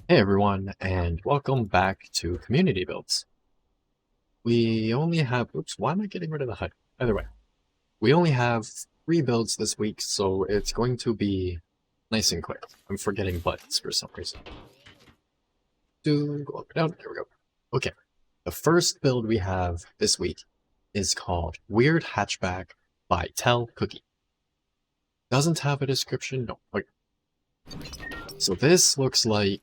Hey everyone, and welcome back to Community Builds. We only have, oops, why am I getting rid of the HUD? Either way, we only have 3 builds this week, so it's going to be nice and quick. I'm forgetting buttons for some reason. Go up and down, there we go. Okay, the first build we have this week is called Weird Hatchback by Tell Cookie. Doesn't have a description, no. Okay. So this looks like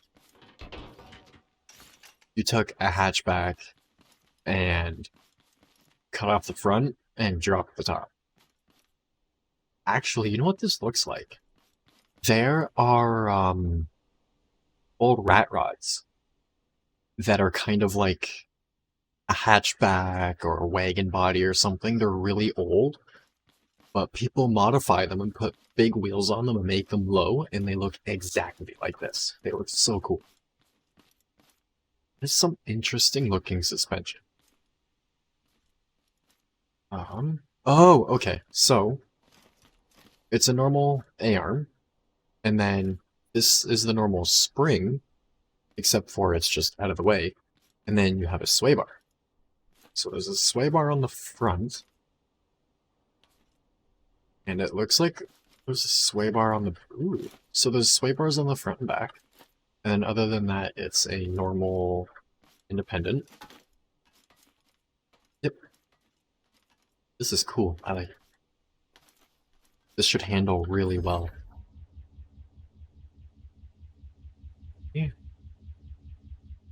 you took a hatchback and cut off the front and drop the top. Actually, you know what this looks like? There are old rat rods that are kind of like a hatchback or a wagon body or something. They're really old, but people modify them and put big wheels on them and make them low, and they look exactly like this. They look so cool. There's some interesting looking suspension. Oh, okay. So it's a normal A-arm, and then this is the normal spring, except for it's just out of the way, and then you have a sway bar. So there's a sway bar on the front, and it looks like there's a sway bar on the... Ooh. So there's sway bars on the front and back, and then other than that, it's a normal independent. Yep. This is cool. I like it. This should handle really well. Yeah.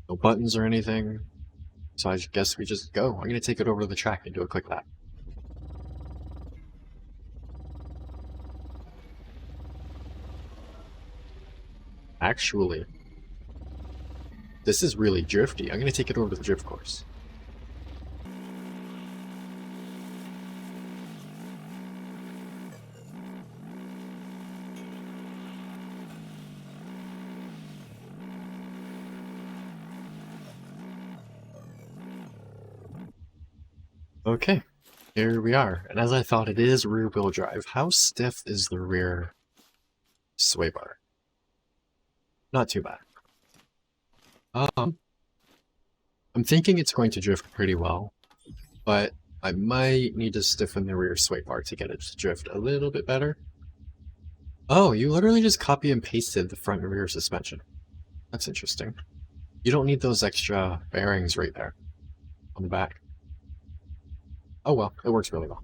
No buttons or anything. So I guess we just go. I'm going to take it over to the track and do a quick lap. Actually, this is really drifty. I'm going to take it over to the drift course. Okay, here we are. And as I thought, it is rear-wheel drive. How stiff is the rear sway bar? Not too bad. I'm thinking it's going to drift pretty well, but I might need to stiffen the rear sway bar to get it to drift a little bit better. Oh, you literally just copy and pasted the front and rear suspension. That's interesting. You don't need those extra bearings right there on the back. Oh well, it works really well.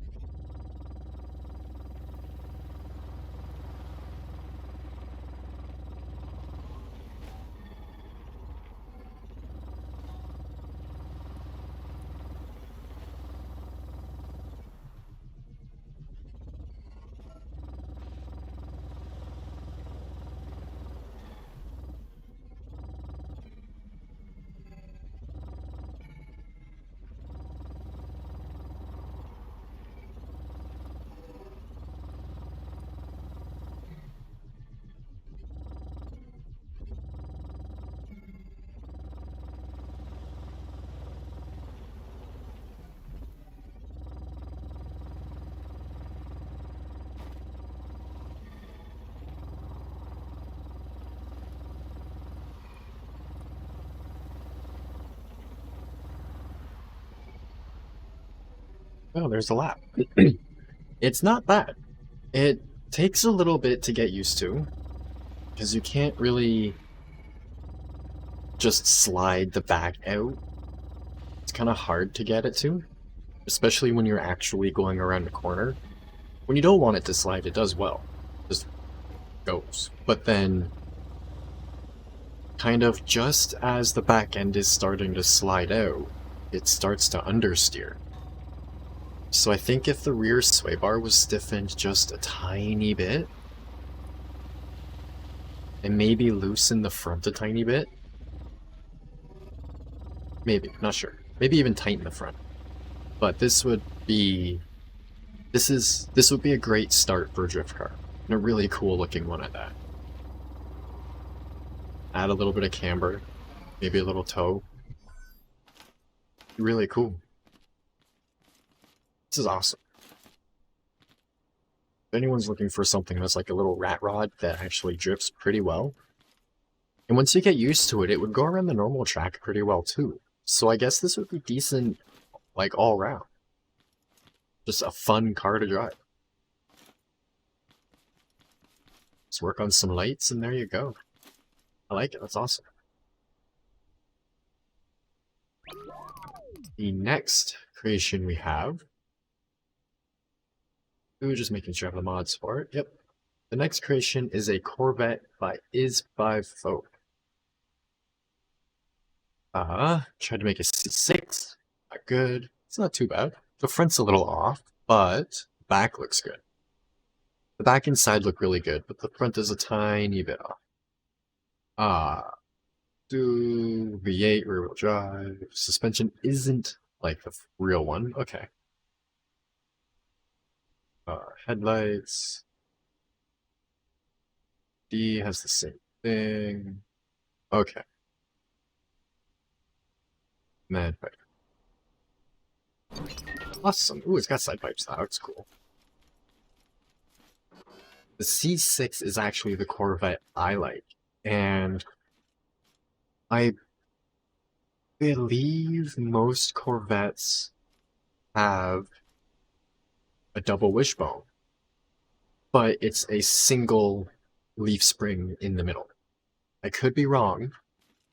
Oh, there's a lap. It's not bad. It takes a little bit to get used to, because you can't really just slide the back out. It's kind of hard to get it to, especially when you're actually going around a corner. When you don't want it to slide, it does well. Just goes. But then, kind of just as the back end is starting to slide out, it starts to understeer. So I think if the rear sway bar was stiffened just a tiny bit, and maybe loosen the front a tiny bit, maybe, not sure. Maybe even tighten the front. But this would be a great start for a drift car. And a really cool looking one at that. Add a little bit of camber, maybe a little toe. Really cool. This is awesome. If anyone's looking for something that's like a little rat rod that actually drifts pretty well, and once you get used to it, it would go around the normal track pretty well too. So I guess this would be decent, like all around. Just a fun car to drive. Let's work on some lights and there you go. I like it, that's awesome. The next creation we have, ooh, just making sure I have the mods for it. Yep. The next creation is a Corvette by Is5Fo. Tried to make a C6. Not good. It's not too bad. The front's a little off, but the back looks good. The back and side look really good, but the front is a tiny bit off. Do V8 rear wheel drive. Suspension isn't like the real one. Okay. Headlights. D has the same thing. Okay. Man, awesome. Ooh, it's got side pipes. That looks cool. The C6 is actually the Corvette I like, and I believe most Corvettes have a double wishbone, but it's a single leaf spring in the middle. I could be wrong,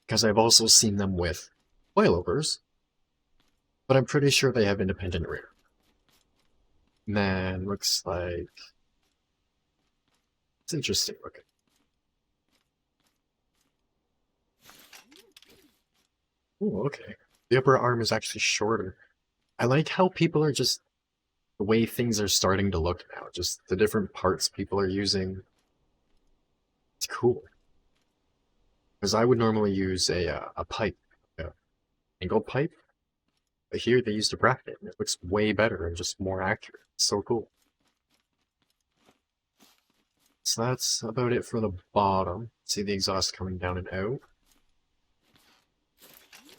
because I've also seen them with coilovers, but I'm pretty sure they have independent rear. And then looks like it's interesting looking. Oh, okay. The upper arm is actually shorter. I like how people are just the way things are starting to look now. Just the different parts people are using. It's cool. Because I would normally use a pipe, an angled pipe, but here they used a bracket, and it looks way better and just more accurate. It's so cool. So that's about it for the bottom. See the exhaust coming down and out.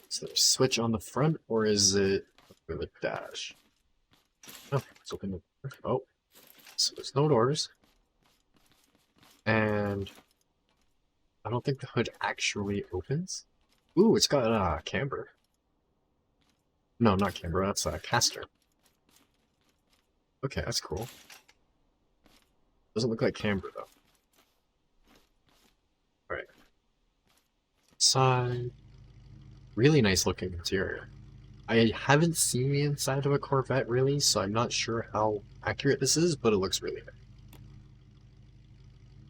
Is there a switch on the front, or is it for the dash? Oh, let's open the door. Oh, so there's no doors. And I don't think the hood actually opens. Ooh, it's got camber. No, not camber, that's a caster. Okay, that's cool. Doesn't look like camber though. Alright. Side. Really nice looking interior. I haven't seen the inside of a Corvette really, so I'm not sure how accurate this is, but it looks really good.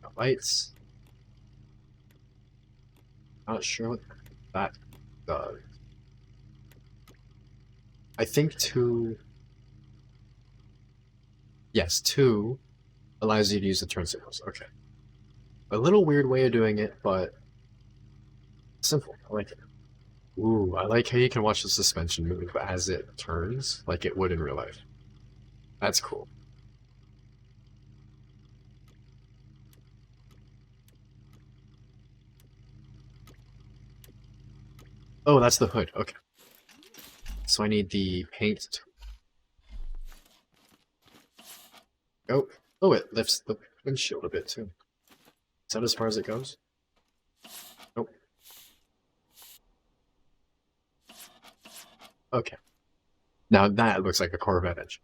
Got lights. Not sure what that does. I think 2... Yes, 2 allows you to use the turn signals. Okay. A little weird way of doing it, but simple. I like it. Ooh, I like how you can watch the suspension move as it turns, like it would in real life. That's cool. Oh, that's the hood. Okay. So I need the paint to go. Oh, it lifts the windshield a bit too. Is that as far as it goes? Nope. Okay. Now that looks like a Corvette engine.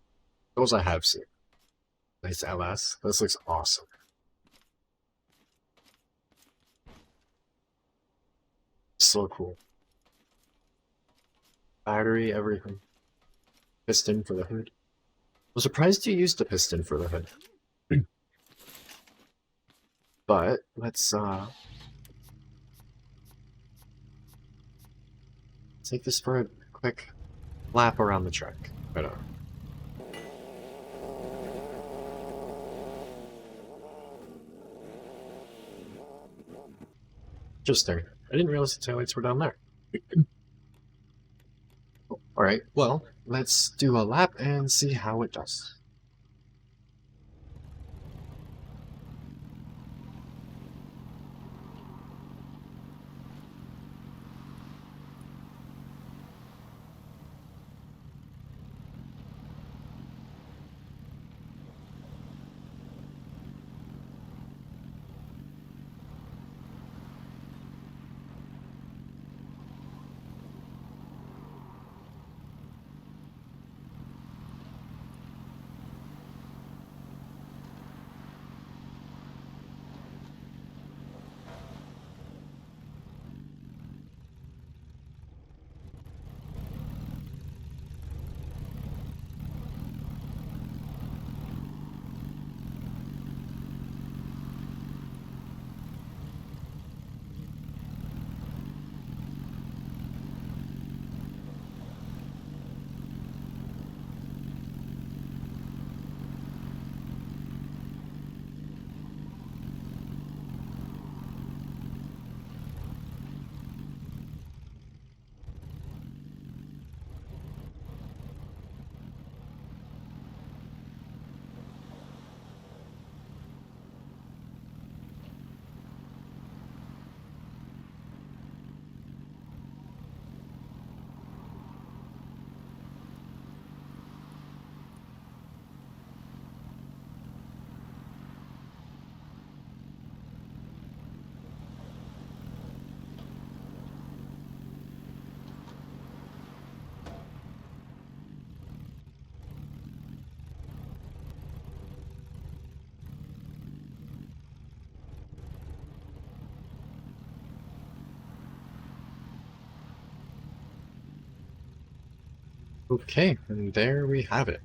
Those I have seen. Nice LS. This looks awesome. So cool. Battery, everything. Piston for the hood. I'm surprised you used a piston for the hood. But let's take this for a quick lap around the track. Right on. Interesting. I didn't realize the taillights were down there. Alright, well, let's do a lap and see how it does. Okay, and there we have it.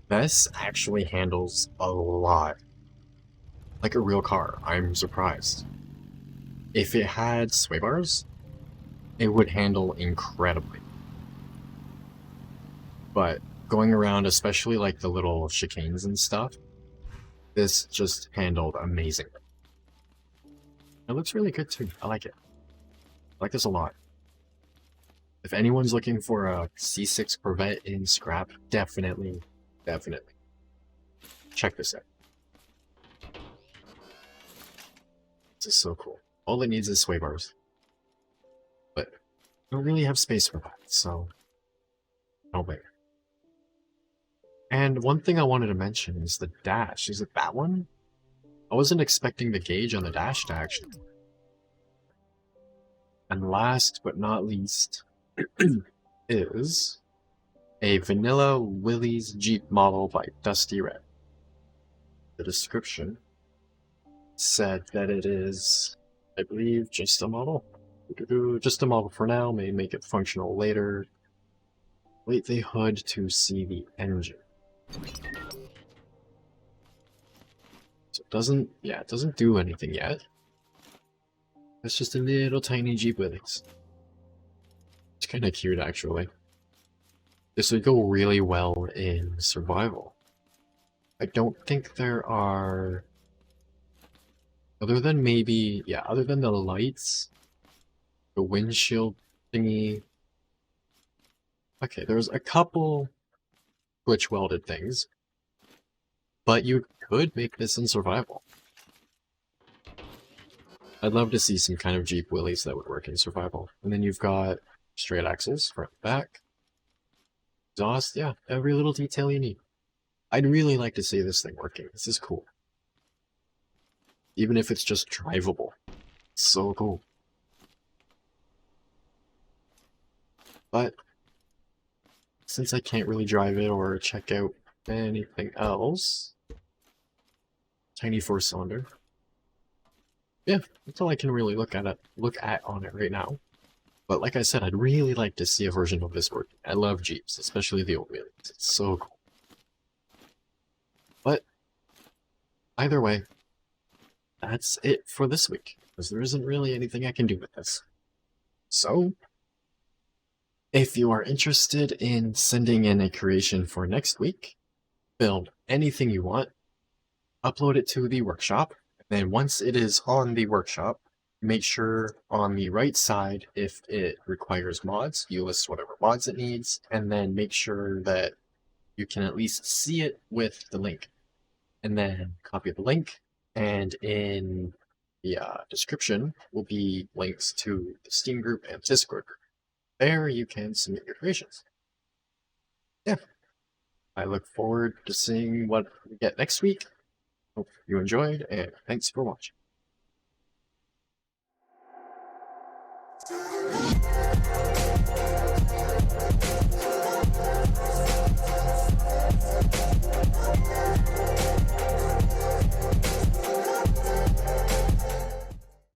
This actually handles a lot. Like a real car, I'm surprised. If it had sway bars, it would handle incredibly. But going around, especially like the little chicanes and stuff, this just handled amazingly. It looks really good too. I like it. I like this a lot. If anyone's looking for a C6 Corvette in scrap, definitely check this out. This is so cool. All it needs is sway bars. But I don't really have space for that, so no way. And one thing I wanted to mention is the dash. Is it that one? I wasn't expecting the gauge on the dash to actually. And last but not least is a Vanilla Willys Jeep model by Dusty Red. The description said that it is, I believe, just a model. Just a model for now, may make it functional later. Wait the hood to see the engine. So it doesn't do anything yet. It's just a little tiny Jeep Willys. It's kind of cute, actually. This would go really well in survival. I don't think there are... Other than maybe... Yeah, other than the lights, the windshield thingy... Okay, there's a couple glitch welded things. But you could make this in survival. I'd love to see some kind of Jeep Willys that would work in survival. And then you've got straight axles, front and back. Exhaust, yeah, every little detail you need. I'd really like to see this thing working. This is cool. Even if it's just drivable. It's so cool. But since I can't really drive it or check out anything else, tiny 4-cylinder. Yeah, that's all I can really look at on it right now. But like I said, I'd really like to see a version of this working. I love Jeeps, especially the old Willys. It's so cool. But either way, that's it for this week, because there isn't really anything I can do with this. So, if you are interested in sending in a creation for next week, build anything you want, upload it to the workshop, and then once it is on the workshop, make sure on the right side, if it requires mods, you list whatever mods it needs, and then make sure that you can at least see it with the link. And then copy the link, and in the description will be links to the Steam group and Discord group. There you can submit your creations. Yeah. I look forward to seeing what we get next week. Hope you enjoyed, and thanks for watching.